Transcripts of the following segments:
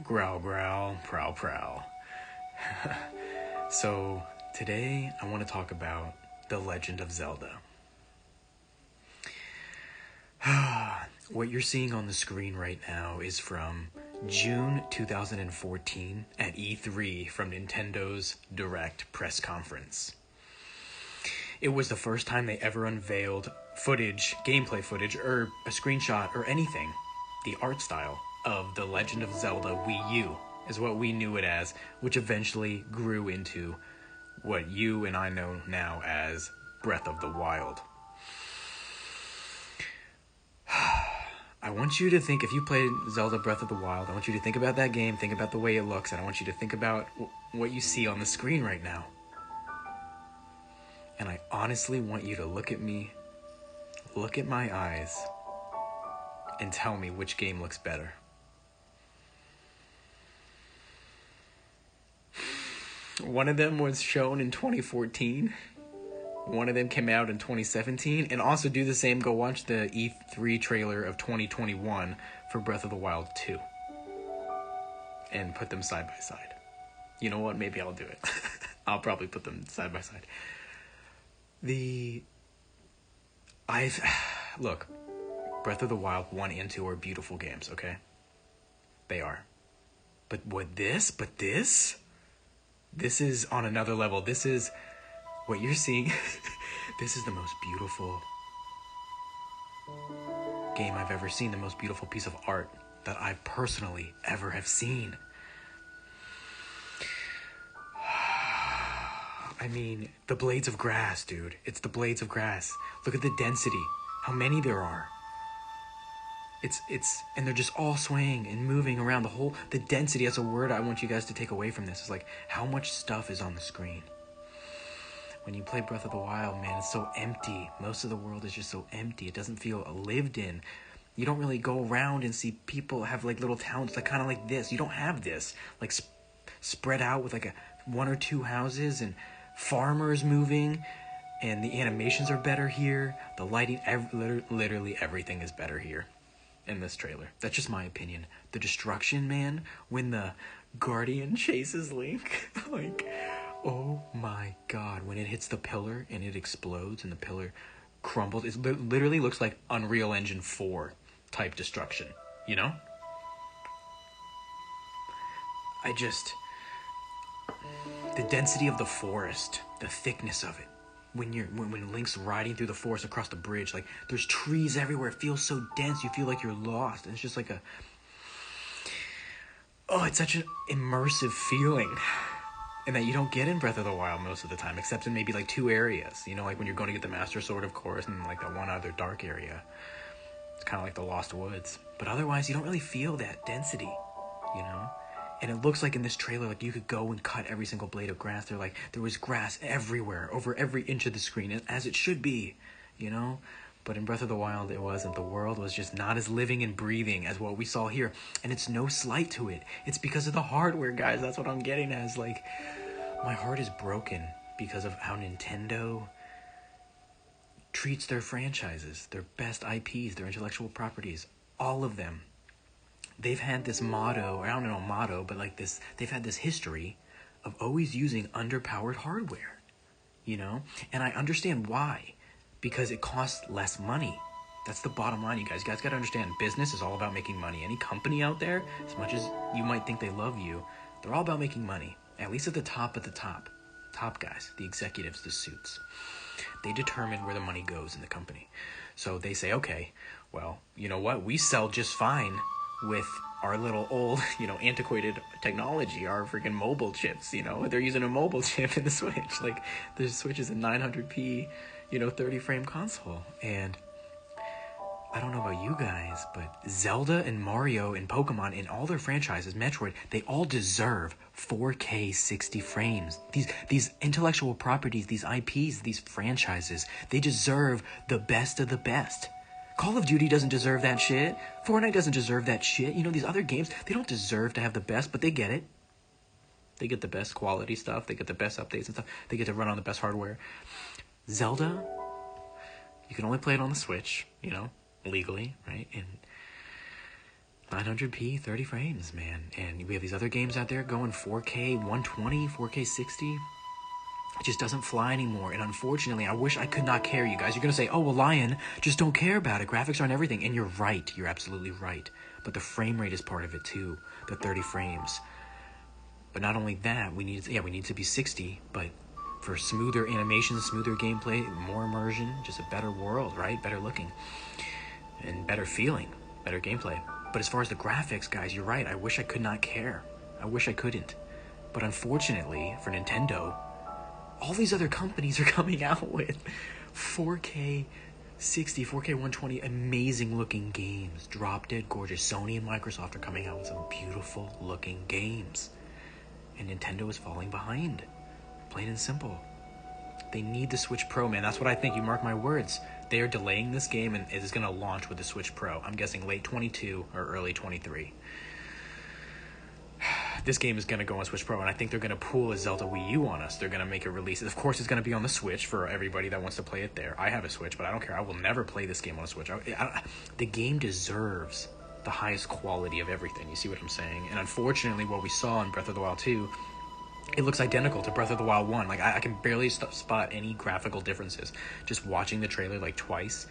Growl, growl, prowl, prowl. So, today I want to talk about The Legend of Zelda. What you're seeing on the screen right now is from June 2014 at E3 from Nintendo's Direct press conference. It was the first time they ever unveiled footage, gameplay footage, or a screenshot or anything. The art style of The Legend of Zelda Wii U is what we knew it as, which eventually grew into what you and I know now as Breath of the Wild. I want you to think, if you played Zelda Breath of the Wild, I want you to think about that game, think about the way it looks, and I want you to think about what you see on the screen right now. And I honestly want you to look at me, look at my eyes, and tell me which game looks better. One of them was shown in 2014. One of them came out in 2017. And also do the same, go watch the E3 trailer of 2021 for Breath of the Wild 2. And put them side by side. You know what? Maybe I'll do it. I'll probably put them side by side. Look, Breath of the Wild 1 and 2 are beautiful games, okay? They are. But this is on another level. This is what you're seeing. This is the most beautiful game I've ever seen, the most beautiful piece of art that I personally ever have seen. I mean, the blades of grass, dude. It's the blades of grass. Look at the density. How many there are. And they're just all swaying and moving around. The density, that's a word I want you guys to take away from this. Is like how much stuff is on the screen. When you play Breath of the Wild, man, it's so empty. Most of the world is just so empty. It doesn't feel lived in. You don't really go around and see people have like little towns like kind of like this. You don't have this like spread out with like one or two houses and farmers moving, and the animations are better here. The lighting, literally everything is better here in this trailer. That's just my opinion. The destruction, man, when the Guardian chases Link, like, oh my god, when it hits the pillar and it explodes and the pillar crumbles, it literally looks like Unreal Engine 4 type destruction, you know? The density of the forest, the thickness of it. When Link's riding through the forest across the bridge, like there's trees everywhere. It feels so dense. You feel like you're lost. And it's just like it's such an immersive feeling, and that you don't get in Breath of the Wild most of the time, except in maybe like two areas. You know, like when you're going to get the Master Sword, of course, and like that one other dark area. It's kind of like the Lost Woods. But otherwise, you don't really feel that density, you know? And it looks like in this trailer, like you could go and cut every single blade of grass. There was grass everywhere, over every inch of the screen, as it should be, you know? But in Breath of the Wild, it wasn't. The world was just not as living and breathing as what we saw here. And it's no slight to it. It's because of the hardware, guys. That's what I'm getting at. Is like, my heart is broken because of how Nintendo treats their franchises, their best IPs, their intellectual properties, all of them. They've had this motto, I don't know motto, but like this, they've had this history of always using underpowered hardware, you know? And I understand why, because it costs less money. That's the bottom line, you guys. You guys got to understand, business is all about making money. Any company out there, as much as you might think they love you, they're all about making money. At least at the top of the top. Top guys, the executives, the suits. They determine where the money goes in the company. So they say, okay, well, you know what? We sell just fine with our little old, antiquated technology, our freaking mobile chips, they're using a mobile chip in the Switch. Like, the Switch is a 900p, 30 frame console. And I don't know about you guys, but Zelda and Mario and Pokemon and all their franchises, Metroid, they all deserve 4K 60 frames. These intellectual properties, these IPs, these franchises, they deserve the best of the best. Call of Duty doesn't deserve that shit. Fortnite doesn't deserve that shit. These other games, they don't deserve to have the best, but they get it. They get the best quality stuff. They get the best updates and stuff. They get to run on the best hardware. Zelda, you can only play it on the Switch, legally, right? And 900p, 30 frames, man. And we have these other games out there going 4K 120, 4K 60. It just doesn't fly anymore. And unfortunately, I wish I could not care, you guys. You're going to say, oh, well, Lion, just don't care about it. Graphics aren't everything. And you're right. You're absolutely right. But the frame rate is part of it, too. The 30 frames. But not only that, we need to be 60, but for smoother animation, smoother gameplay, more immersion, just a better world, right? Better looking. And better feeling. Better gameplay. But as far as the graphics, guys, you're right. I wish I could not care. I wish I couldn't. But unfortunately, for Nintendo, all these other companies are coming out with 4K 60, 4K 120, amazing looking games. Drop dead gorgeous. Sony and Microsoft are coming out with some beautiful looking games. And Nintendo is falling behind. Plain and simple. They need the Switch Pro, man. That's what I think. You mark my words. They are delaying this game, and it is going to launch with the Switch Pro. I'm guessing late 22 or early 23. This game is going to go on Switch Pro, and I think they're going to pull a Zelda Wii U on us. They're going to make a release. Of course, it's going to be on the Switch for everybody that wants to play it there. I have a Switch, but I don't care. I will never play this game on a Switch. The game deserves the highest quality of everything. You see what I'm saying? And unfortunately, what we saw in Breath of the Wild 2, it looks identical to Breath of the Wild 1. Like, I can barely spot any graphical differences. Just watching the trailer, like, twice,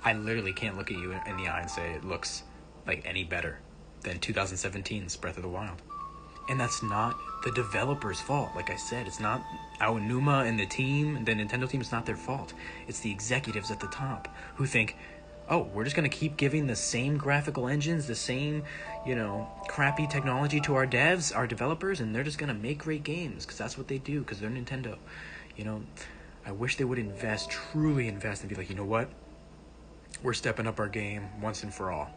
I literally can't look at you in the eye and say it looks, like, any better than 2017's Breath of the Wild. And that's not the developer's fault. Like I said, it's not Aonuma and the team, the Nintendo team, it's not their fault. It's the executives at the top who think, oh, we're just going to keep giving the same graphical engines, the same, crappy technology to our devs, our developers, and they're just going to make great games because that's what they do, because they're Nintendo. I wish they would truly invest, and be like, you know what? We're stepping up our game once and for all.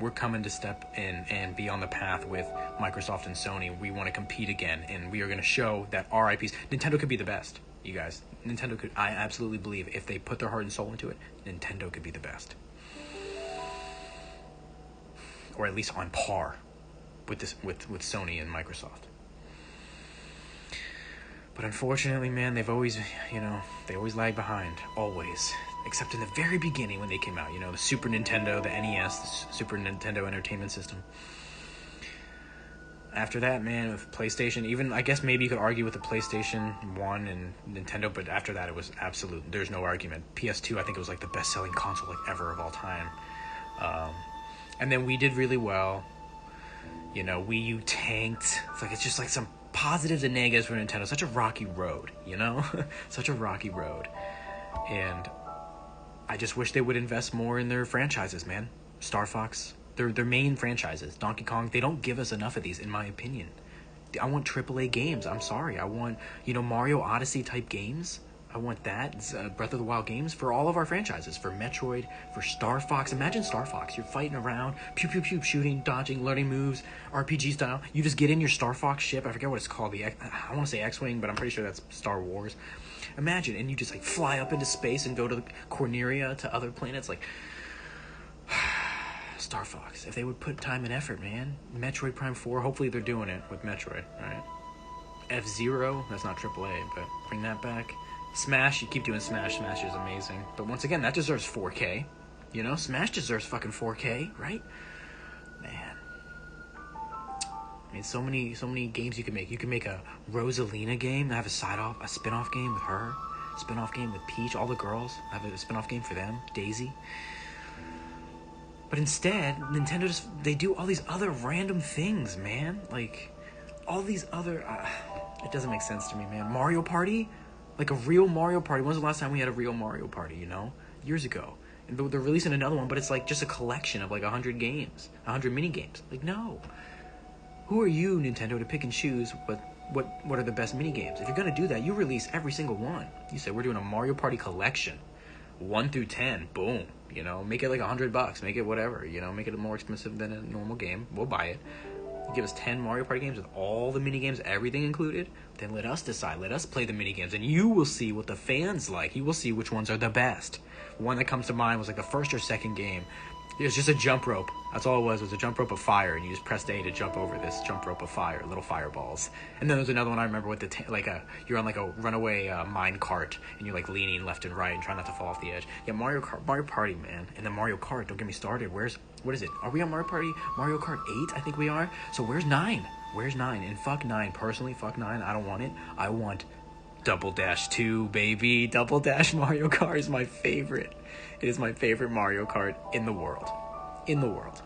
We're coming to step in and be on the path with Microsoft and Sony. We want to compete again, and we are going to show that our IPs... Nintendo could be the best, you guys. Nintendo could... I absolutely believe if they put their heart and soul into it, Nintendo could be the best. Or at least on par with Sony and Microsoft. But unfortunately, man, they've always, they always lag behind. Always. Except in the very beginning when they came out. The Super Nintendo, the NES, the Super Nintendo Entertainment System. After that, man, with PlayStation, even, I guess maybe you could argue with the PlayStation 1 and Nintendo, but after that it was absolute. There's no argument. PS2, I think it was like the best-selling console ever of all time. And then we did really well. Wii U tanked. It's just like some positives and negatives for Nintendo. Such a rocky road, Such a rocky road. And I just wish they would invest more in their franchises, man. Star Fox, their main franchises. Donkey Kong, they don't give us enough of these, in my opinion. I want AAA games. I'm sorry. I want, Mario Odyssey type games. I want that. Breath of the Wild games for all of our franchises. For Metroid, for Star Fox. Imagine Star Fox. You're fighting around, pew, pew, pew, shooting, dodging, learning moves, RPG style. You just get in your Star Fox ship. I forget what it's called. I want to say X-Wing, but I'm pretty sure that's Star Wars. Imagine, and you just fly up into space and go to Corneria, to other planets. Star Fox. If they would put time and effort, man. Metroid Prime 4. Hopefully they're doing it with Metroid, right? F-Zero. That's not AAA, but bring that back. Smash. You keep doing Smash. Smash is amazing. But once again, that deserves 4K. Smash deserves fucking 4K, right? Man. I mean, so many games you can make. You can make a Rosalina game, have a spin-off game with her, spin-off game with Peach, all the girls, have a spin-off game for them, Daisy. But instead, Nintendo they do all these other random things, man. All these other, it doesn't make sense to me, man. Mario Party? A real Mario Party. When was the last time we had a real Mario Party, Years ago. And they're releasing another one, but it's just a collection of 100 games, 100 mini games. No. Who are you, Nintendo, to pick and choose what are the best mini games? If you're gonna do that, you release every single one. You say we're doing a Mario Party collection, 1 through 10. Boom. Make it $100. Make it whatever. Make it more expensive than a normal game. We'll buy it. You give us 10 Mario Party games with all the mini games, everything included. Then let us decide. Let us play the mini games, and you will see what the fans like. You will see which ones are the best. One that comes to mind was the first or second game. It was just a jump rope. That's all it was. It was a jump rope of fire, and you just pressed A to jump over this jump rope of fire, little fireballs. And then there's another one I remember with you're on like a runaway mine cart, and you're like leaning left and right and trying not to fall off the edge. Yeah, Mario Party, man, and then Mario Kart. Don't get me started. What is it? Are we on Mario Party? Mario Kart 8, I think we are. So where's 9? Where's 9? And fuck 9. Personally, fuck 9. I don't want it. I want Double Dash 2, baby. Double Dash Mario Kart is my favorite. It is my favorite Mario Kart in the world. In the world.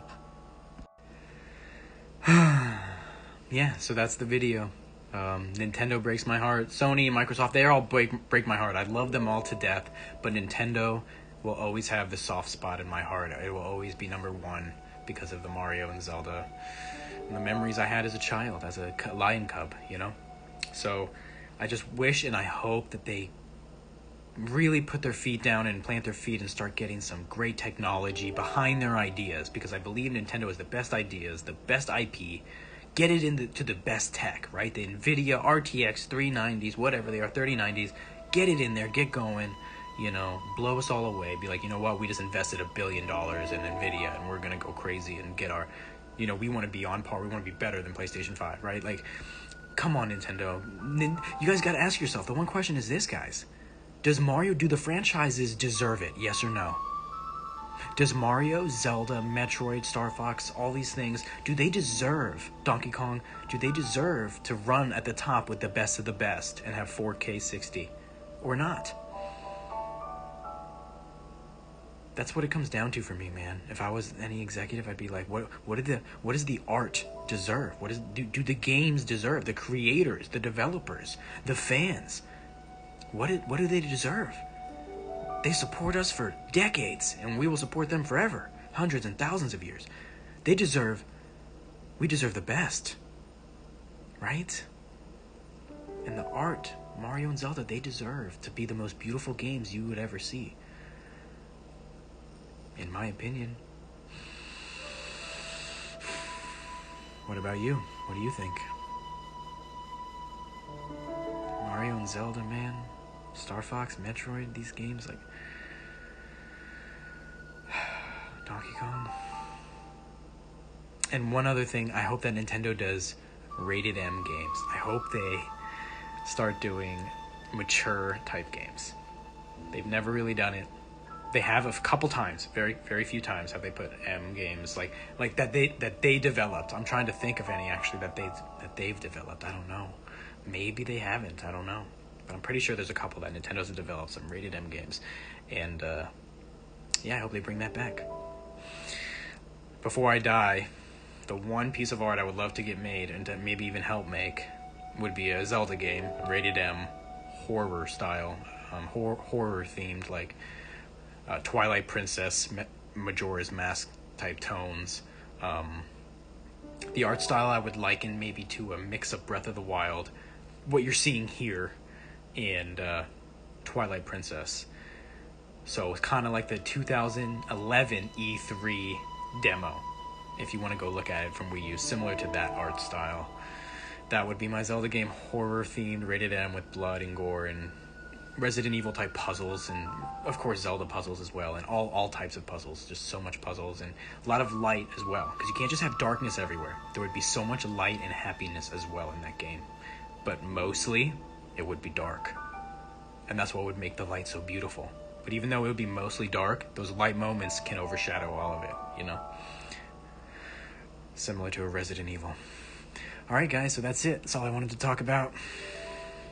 Yeah, so that's the video. Nintendo breaks my heart. Sony and Microsoft, they all break my heart. I love them all to death, but Nintendo will always have the soft spot in my heart. It will always be number one because of the Mario and Zelda and the memories I had as a child, as a lion cub, you know? So I just wish and I hope that they really put their feet down and plant their feet and start getting some great technology behind their ideas, because I believe Nintendo has the best ideas, the best IP. Get it into the best tech, right? The NVIDIA RTX 390s, whatever they are, 3090s. Get it in there, get going, you know, blow us all away. Be like, you know what, we just invested $1 billion in NVIDIA and we're going to go crazy and get our, you know, we want to be on par. We want to be better than PlayStation 5, right? Like, come on, Nintendo. You guys got to ask yourself, the one question is this, guys. Does Mario, do the franchises deserve it? Yes or no? Does Mario, Zelda, Metroid, Star Fox, all these things, do they deserve, Donkey Kong, do they deserve to run at the top with the best of the best and have 4K 60? Or not? That's what it comes down to for me, man. If I was any executive, I'd be like, what does the art deserve? Do the games deserve? The creators, the developers, the fans? What do they deserve? They support us for decades, and we will support them forever, hundreds and thousands of years. We deserve the best, right? And the art, Mario and Zelda, they deserve to be the most beautiful games you would ever see. In my opinion. What about you? What do you think? Mario and Zelda, man. Star Fox, Metroid, these games, like Donkey Kong. And one other thing, I hope that Nintendo does rated M games. I hope they start doing mature type games. They've never really done it. They have a couple times, very very few times have they put M games like that they developed. I'm trying to think of any actually that they've developed. I don't know. Maybe they haven't. I don't know. But I'm pretty sure there's a couple that Nintendo's have developed, some rated M games. And, yeah, I hope they bring that back. Before I die, the one piece of art I would love to get made, and to maybe even help make, would be a Zelda game, rated M, horror style, horror themed, like Twilight Princess, Majora's Mask type tones. The art style I would liken maybe to a mix of Breath of the Wild, what you're seeing here, and Twilight Princess. So it's kind of like the 2011 E3 demo, if you want to go look at it from Wii U, similar to that art style. That would be my Zelda game, horror themed, rated M, with blood and gore and Resident Evil type puzzles, and of course Zelda puzzles as well, and all types of puzzles, just so much puzzles, and a lot of light as well, because you can't just have darkness everywhere. There would be so much light and happiness as well in that game, but mostly it would be dark, and that's what would make the light so beautiful. But even though it would be mostly dark, those light moments can overshadow all of it, you know? Similar to a Resident Evil. Alright guys, so that's it. That's all I wanted to talk about.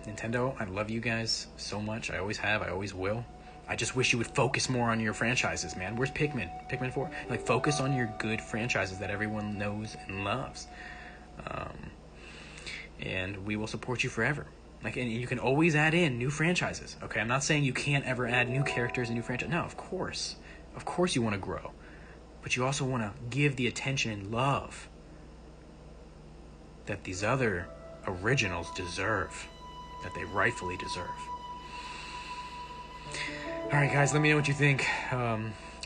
Nintendo, I love you guys so much. I always have, I always will. I just wish you would focus more on your franchises, man. Where's Pikmin? Pikmin 4? Like, focus on your good franchises that everyone knows and loves. And we will support you forever. Like, and you can always add in new franchises, okay? I'm not saying you can't ever add new characters and new franchises. No, of course. Of course you want to grow. But you also want to give the attention and love that these other originals deserve, that they rightfully deserve. Alright guys, let me know what you think.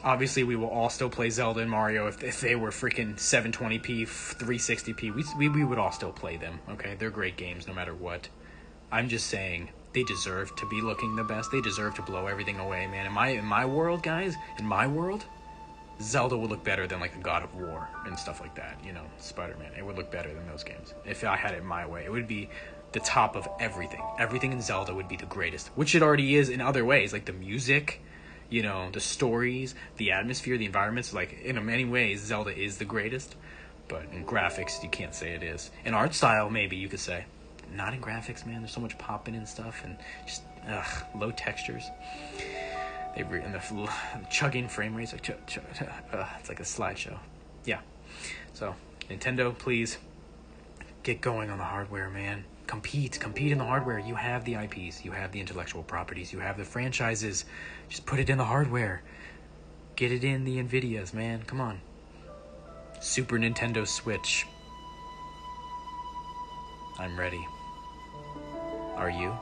Obviously we will all still play Zelda and Mario. If they were freaking 720p, 360p, we would all still play them, okay? They're great games no matter what. I'm just saying, they deserve to be looking the best. They deserve to blow everything away, man. In my world, guys, in my world, Zelda would look better than like a God of War and stuff like that. You know, Spider-Man. It would look better than those games. If I had it my way, it would be the top of everything. Everything in Zelda would be the greatest, which it already is in other ways, like the music, you know, the stories, the atmosphere, the environments. Like, in many ways, Zelda is the greatest. But in graphics, you can't say it is. In art style, maybe you could say. Not in graphics, man. There's so much popping and stuff, and just low textures. And the chugging frame rates, like it's like a slideshow. Yeah. So Nintendo, please get going on the hardware, man. Compete in the hardware. You have the IPs, you have the intellectual properties, you have the franchises. Just put it in the hardware. Get it in the Nvidias, man. Come on. Super Nintendo Switch. I'm ready. Are you?